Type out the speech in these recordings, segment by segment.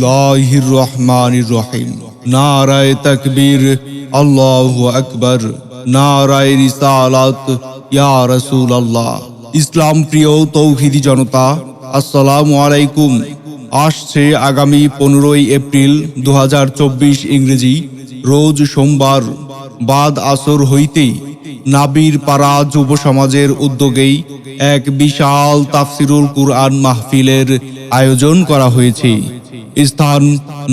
বিসমিল্লাহির রহমানির রহিম। নারায়ে তাকবীর, আল্লাহু আকবার। নারায়ে রিসালাত, ইয়া রাসূলুল্লাহ। ইসলাম প্রিয় তৌহিদি জনতা, আসসালামু আলাইকুম। আসছে আগামী 15 এপ্রিল 2024 ইংরেজি রোজ সোমবার বাদ আসর হইতেই নাবির পাড়া যুব সমাজের উদ্যোগেই এক বিশাল তাফসিরুল কুরআন মাহফিলের আয়োজন করা হয়েছে। স্থান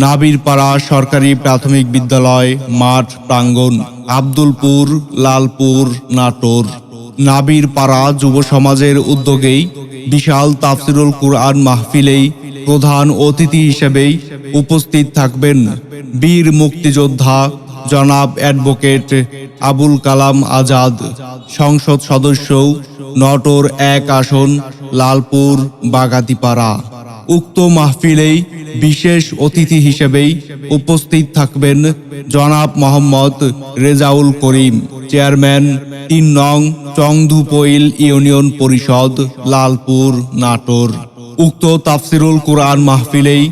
নাবির পাড়া সরকারি প্রাথমিক বিদ্যালয় মাঠ প্রাঙ্গণ, আব্দুলপুর, লালপুর, নাটোর। নাবির পাড়া যুব সমাজের উদ্যোগেই বিশাল তাফসিরুল কুরআন মাহফিলেই প্রধান অতিথি হিসেবেই উপস্থিত থাকবেন বীর মুক্তিযোদ্ধা জনাব অ্যাডভোকেট আবুল কালাম আজাদ, সংসদ সদস্য, নটোর 1 আসন, লালপুর, বাগাতিপাড়া। উক্ত মাহফিলেই বিশেষ অতিথি হিসেবেই উপস্থিত থাকবেন জনাব মোহাম্মদ রেজাউল করিম, চেয়ারম্যান 3 নং চংধুপইল ইউনিয়ন পরিষদ, লালপুর, নাটোর। উক্ত তাফসিরুল কুরআন মাহফিলেই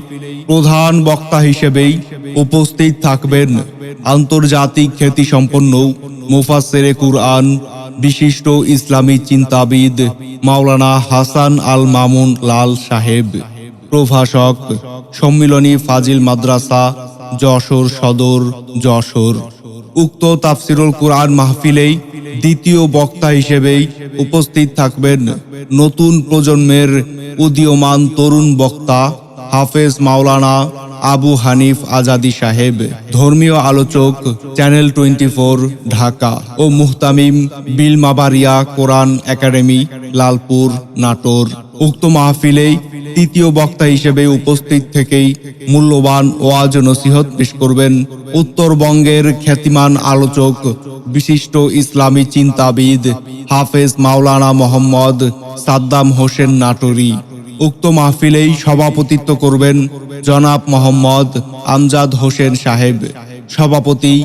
প্রধান বক্তা হিসেবেই উপস্থিত থাকবেন আন্তর্জাতিক খ্যাতিসম্পন্ন মুফাসসিরে কুরআন, বিশিষ্ট ইসলামী চিন্তাবিদ মাওলানা হাসান আল মামুন লাল সাহেব, প্রভাষক, সম্মিলনী ফাজিল মাদ্রাসা, যশোর সদর, যশোর। উক্ত তাফসিরুল কুরআন মাহফিলেই দ্বিতীয় বক্তা হিসেবেই উপস্থিত থাকবেন নতুন প্রজন্মের উদীয়মান তরুণ বক্তা হাফেজ মাওলানা আবু হানিফ আজাদি সাহেব, ধর্মীয় আলোচক, চ্যানেল 24 ঢাকা ও মুহতামিম বিলমাবারিয়া কোরআন একাডেমি, লালপুর, নাটোর। উক্ত মাহফিলেই তৃতীয় বক্তা হিসেবে উপস্থিত থেকেই মূল্যবান ওয়াজ নসিহত পেশ করবেন উত্তরবঙ্গের খ্যাতিমান আলোচক, বিশিষ্ট ইসলামী চিন্তাবিদ হাফেজ মাওলানা মোহাম্মদ সাদ্দাম হোসেন নাটোরি। উক্ত মাহফিলেই সভাপতিত্ব করবেন জনাব মোহাম্মদ আমজাদ হোসেন সাহেব, সভাপতি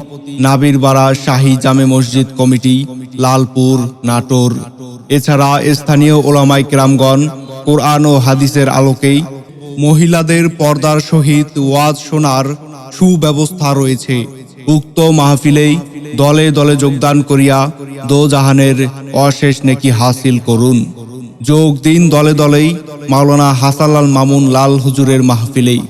নাবিরপাড়া শাহী জামে মসজিদ কমিটি, লালপুর, নাটোর। এছাড়া স্থানীয় ওলামায়ে কেরামগণ কোরআন ও হাদিসের আলোকেই মহিলাদের পর্দার সহিত ওয়াজ শোনার সুব্যবস্থা রয়েছে। উক্ত মাহফিলেই দলে দলে যোগদান করিয়া দোজাহানের অশেষ নেকি হাসিল করুন। যোগ দিন দলে দলেই মাওলানা হাসান আল মামুন লাল হুজুরের মাহফিলেই।